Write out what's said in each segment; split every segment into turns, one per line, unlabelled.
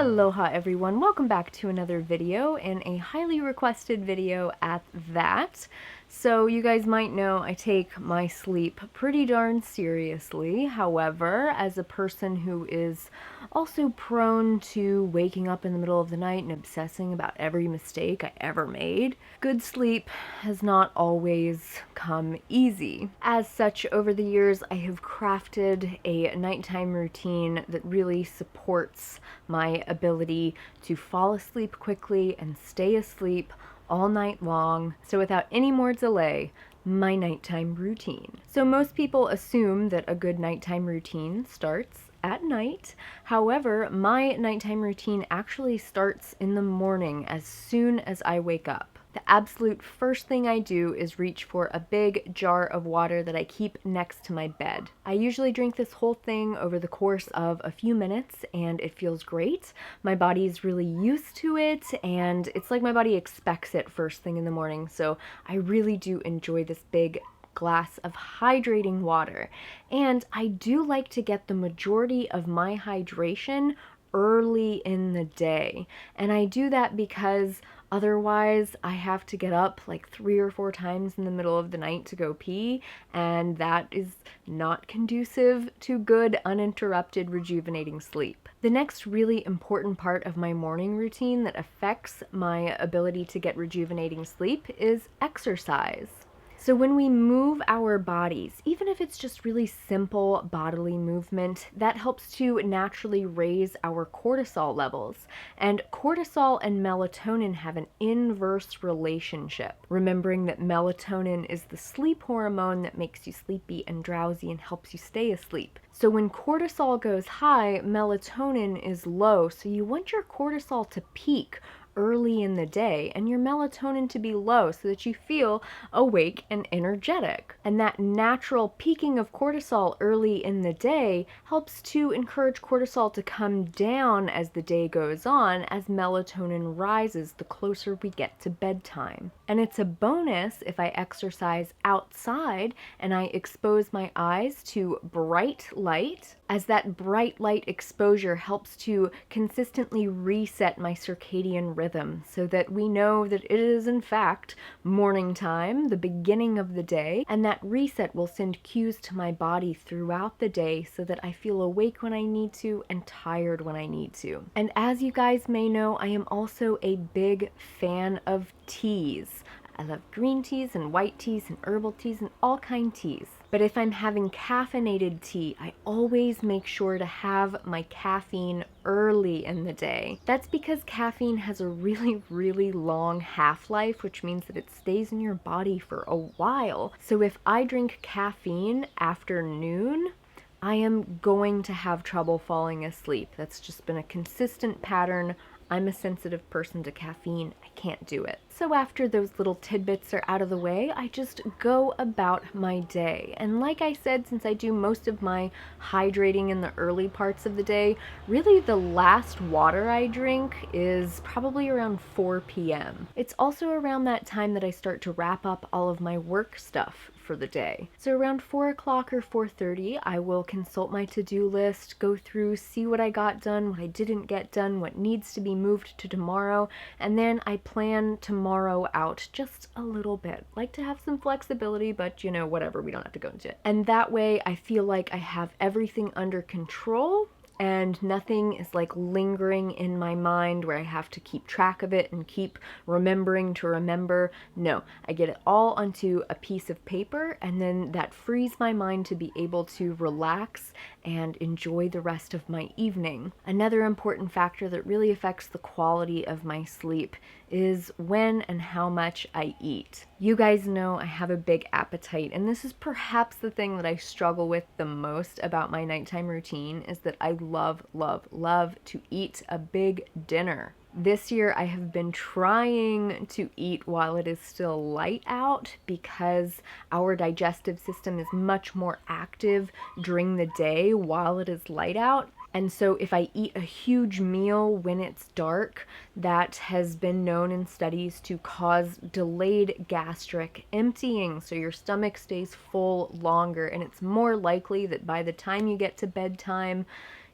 Aloha everyone, welcome back to another video, and a highly requested video at that. So you guys might know I take my sleep pretty darn seriously. However, as a person who is also prone to waking up in the middle of the night and obsessing about every mistake I ever made, good sleep has not always come easy. As such, over the years I have crafted a nighttime routine that really supports my ability to fall asleep quickly and stay asleep all night long. So without any more delay, my nighttime routine. So most people assume that a good nighttime routine starts at night. However, my nighttime routine actually starts in the morning as soon as I wake up. The absolute first thing I do is reach for a big jar of water that I keep next to my bed. I usually drink this whole thing over the course of a few minutes and it feels great. My body is really used to it and it's like my body expects it first thing in the morning. So I really do enjoy this big glass of hydrating water. And I do like to get the majority of my hydration early in the day. And I do that because otherwise I have to get up like 3 or 4 times in the middle of the night to go pee, and that is not conducive to good, uninterrupted, rejuvenating sleep. The next really important part of my morning routine that affects my ability to get rejuvenating sleep is exercise. So when we move our bodies, even if it's just really simple bodily movement, that helps to naturally raise our cortisol levels. And cortisol and melatonin have an inverse relationship. Remembering that melatonin is the sleep hormone that makes you sleepy and drowsy and helps you stay asleep. So when cortisol goes high, melatonin is low. So you want your cortisol to peak early in the day and your melatonin to be low so that you feel awake and energetic. And that natural peaking of cortisol early in the day helps to encourage cortisol to come down as the day goes on, as melatonin rises the closer we get to bedtime. And it's a bonus if I exercise outside and I expose my eyes to bright light, as that bright light exposure helps to consistently reset my circadian rhythm so that we know that it is in fact morning time, the beginning of the day, and that reset will send cues to my body throughout the day so that I feel awake when I need to and tired when I need to. And as you guys may know, I am also a big fan of teas. I love green teas and white teas and herbal teas and all kind teas. But if I'm having caffeinated tea, I always make sure to have my caffeine early in the day. That's because caffeine has a really long half-life, which means that it stays in your body for a while. So if I drink caffeine after noon, I am going to have trouble falling asleep. That's just been a consistent pattern. I'm a sensitive person to caffeine. I can't do it. So after those little tidbits are out of the way, I just go about my day. And like I said, since I do most of my hydrating in the early parts of the day, really the last water I drink is probably around 4 p.m. It's also around that time that I start to wrap up all of my work stuff for the day. So around 4 o'clock or 4:30, I will consult my to-do list, go through, see what I got done, what I didn't get done, what needs to be moved to tomorrow, and then I plan tomorrow out just a little bit. Like to have some flexibility, but you know, whatever, we don't have to go into it. And that way I feel like I have everything under control and nothing is like lingering in my mind where I have to keep track of it and keep remembering to remember. No, I get it all onto a piece of paper, and then that frees my mind to be able to relax and enjoy the rest of my evening. Another important factor that really affects the quality of my sleep is when and how much I eat. You guys know I have a big appetite, and this is perhaps the thing that I struggle with the most about my nighttime routine, is that I love to eat a big dinner. This year I have been trying to eat while it is still light out because our digestive system is much more active during the day while it is light out. And so if I eat a huge meal when it's dark, that has been known in studies to cause delayed gastric emptying. So your stomach stays full longer, and it's more likely that by the time you get to bedtime,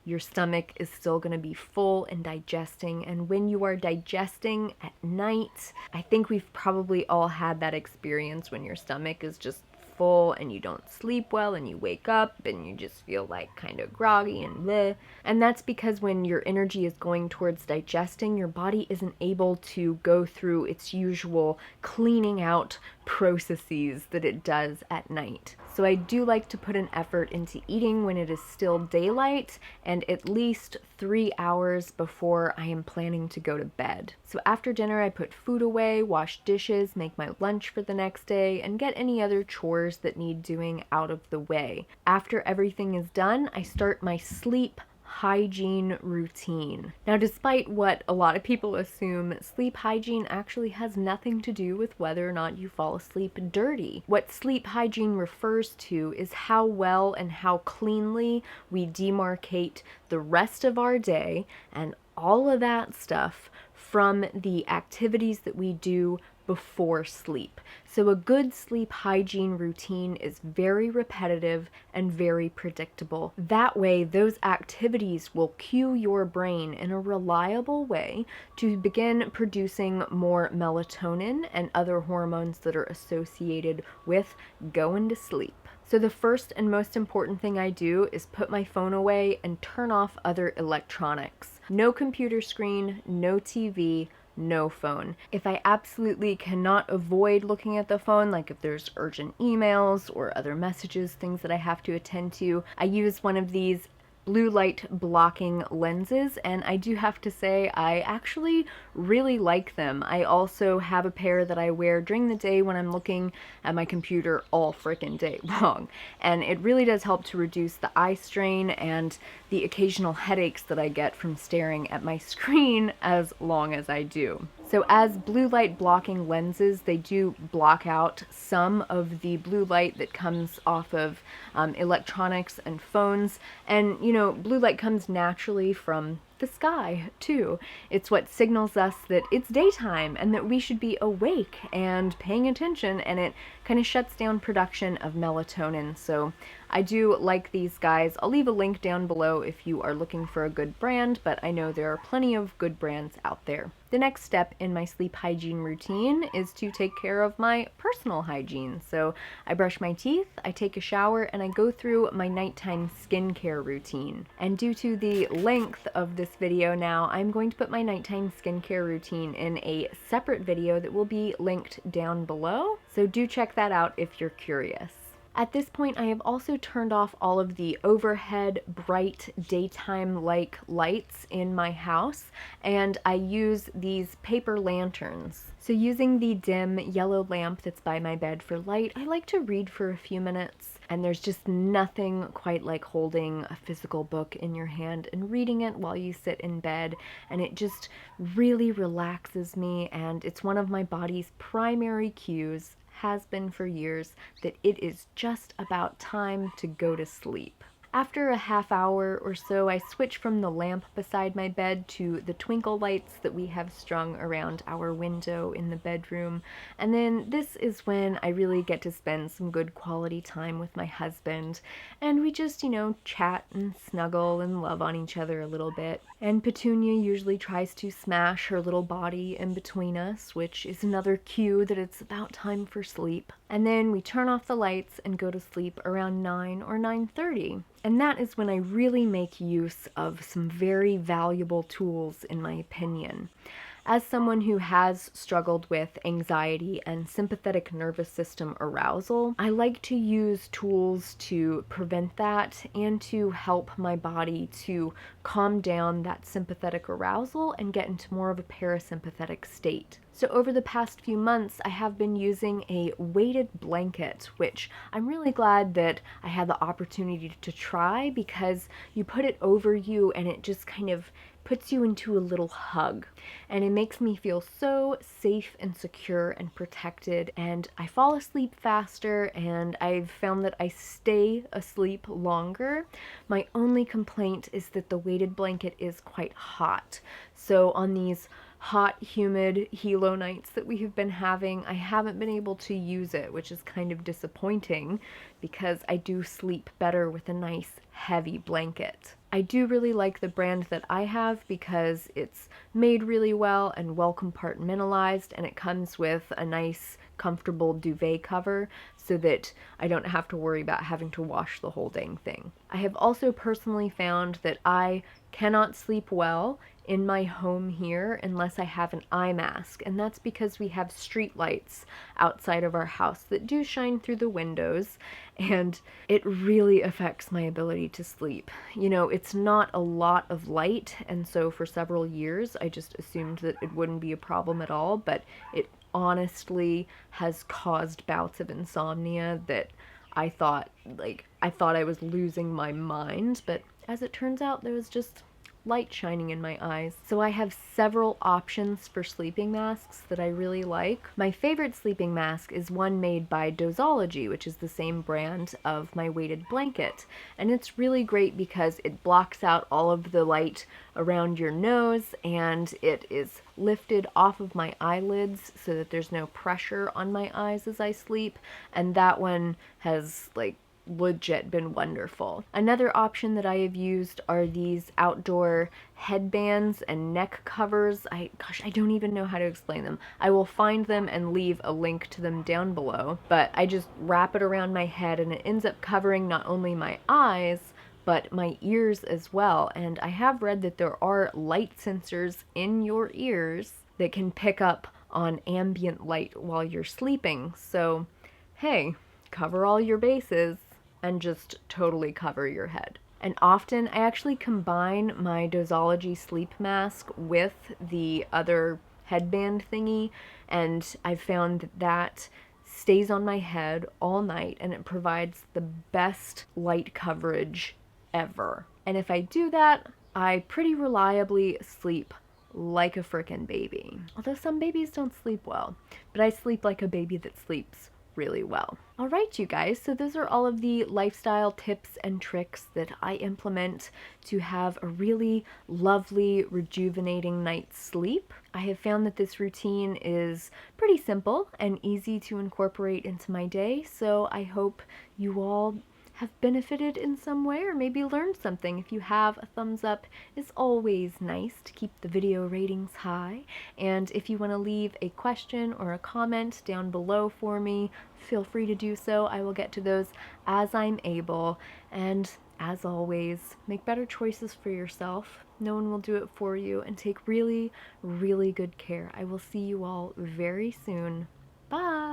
your stomach is still going to be full and digesting. And when you are digesting at night, I think we've probably all had that experience when your stomach is just full and you don't sleep well and you wake up and you just feel like kind of groggy and bleh. And that's because when your energy is going towards digesting, your body isn't able to go through its usual cleaning out processes that it does at night. So I do like to put an effort into eating when it is still daylight and at least 3 hours before I am planning to go to bed. So after dinner, I put food away, wash dishes, make my lunch for the next day, and get any other chores that need doing out of the way. After everything is done, I start my sleep hygiene routine. Now, despite what a lot of people assume, sleep hygiene actually has nothing to do with whether or not you fall asleep dirty. What sleep hygiene refers to is how well and how cleanly we demarcate the rest of our day and all of that stuff from the activities that we do before sleep. So a good sleep hygiene routine is very repetitive and very predictable. That way, those activities will cue your brain in a reliable way to begin producing more melatonin and other hormones that are associated with going to sleep. So the first and most important thing I do is put my phone away and turn off other electronics. No computer screen, no TV, no phone. If I absolutely cannot avoid looking at the phone, like if there's urgent emails or other messages, things that I have to attend to, I use one of these blue light blocking lenses, and I do have to say I actually really like them. I also have a pair that I wear during the day when I'm looking at my computer all freaking day long, and it really does help to reduce the eye strain and the occasional headaches that I get from staring at my screen as long as I do. So as blue light blocking lenses, they do block out some of the blue light that comes off of electronics and phones. And, you know, blue light comes naturally from the sky too. It's what signals us that it's daytime and that we should be awake and paying attention, and it kind of shuts down production of melatonin. So I do like these guys. I'll leave a link down below if you are looking for a good brand, but I know there are plenty of good brands out there. The next step in my sleep hygiene routine is to take care of my personal hygiene. So I brush my teeth, I take a shower, and I go through my nighttime skincare routine. And due to the length of this video now, I'm going to put my nighttime skincare routine in a separate video that will be linked down below. So do check that out if you're curious. At this point, I have also turned off all of the overhead bright daytime-like lights in my house, and I use these paper lanterns. So using the dim yellow lamp that's by my bed for light, I like to read for a few minutes, and there's just nothing quite like holding a physical book in your hand and reading it while you sit in bed, and it just really relaxes me, and it's one of my body's primary cues, has been for years, that it is just about time to go to sleep. After a half hour or so, I switch from the lamp beside my bed to the twinkle lights that we have strung around our window in the bedroom. And then this is when I really get to spend some good quality time with my husband. And we just, you know, chat and snuggle and love on each other a little bit. And Petunia usually tries to smash her little body in between us, which is another cue that it's about time for sleep. And then we turn off the lights and go to sleep around 9 or 9:30. And that is when I really make use of some very valuable tools, in my opinion. As someone who has struggled with anxiety and sympathetic nervous system arousal, I like to use tools to prevent that and to help my body to calm down that sympathetic arousal and get into more of a parasympathetic state. So over the past few months, I have been using a weighted blanket, which I'm really glad that I had the opportunity to try, because you put it over you and it just kind of puts you into a little hug, and it makes me feel so safe and secure and protected, and I fall asleep faster, and I've found that I stay asleep longer. My only complaint is that the weighted blanket is quite hot. So on these hot, humid Hilo nights that we have been having, I haven't been able to use it, which is kind of disappointing because I do sleep better with a nice heavy blanket. I do really like the brand that I have because it's made really well and well compartmentalized, and it comes with a nice comfortable duvet cover so that I don't have to worry about having to wash the whole dang thing. I have also personally found that I cannot sleep well in my home here unless I have an eye mask, and that's because we have street lights outside of our house that do shine through the windows, and it really affects my ability to sleep. You know, it's not a lot of light, and so for several years I just assumed that it wouldn't be a problem at all, but it honestly has caused bouts of insomnia that I thought I was losing my mind, but as it turns out, there was just light shining in my eyes. So I have several options for sleeping masks that I really like. My favorite sleeping mask is one made by Dosology, which is the same brand of my weighted blanket. And it's really great because it blocks out all of the light around your nose, and it is lifted off of my eyelids so that there's no pressure on my eyes as I sleep. And that one has legit been wonderful. Another option that I have used are these outdoor headbands and neck covers. Gosh, I don't even know how to explain them. I will find them and leave a link to them down below, but I just wrap it around my head and it ends up covering not only my eyes, but my ears as well. And I have read that there are light sensors in your ears that can pick up on ambient light while you're sleeping. So, hey, cover all your bases and just totally cover your head. And often I actually combine my Dosology sleep mask with the other headband thingy, and I've found that that stays on my head all night and it provides the best light coverage ever. And if I do that, I pretty reliably sleep like a frickin' baby. Although some babies don't sleep well, but I sleep like a baby that sleeps really well. All right, you guys, so those are all of the lifestyle tips and tricks that I implement to have a really lovely, rejuvenating night's sleep. I have found that this routine is pretty simple and easy to incorporate into my day, so I hope you all have benefited in some way or maybe learned something. If you have, a thumbs up is always nice to keep the video ratings high. And if you want to leave a question or a comment down below for me, feel free to do so. I will get to those as I'm able. And as always, make better choices for yourself. No one will do it for you, and take really, really good care. I will see you all very soon. Bye!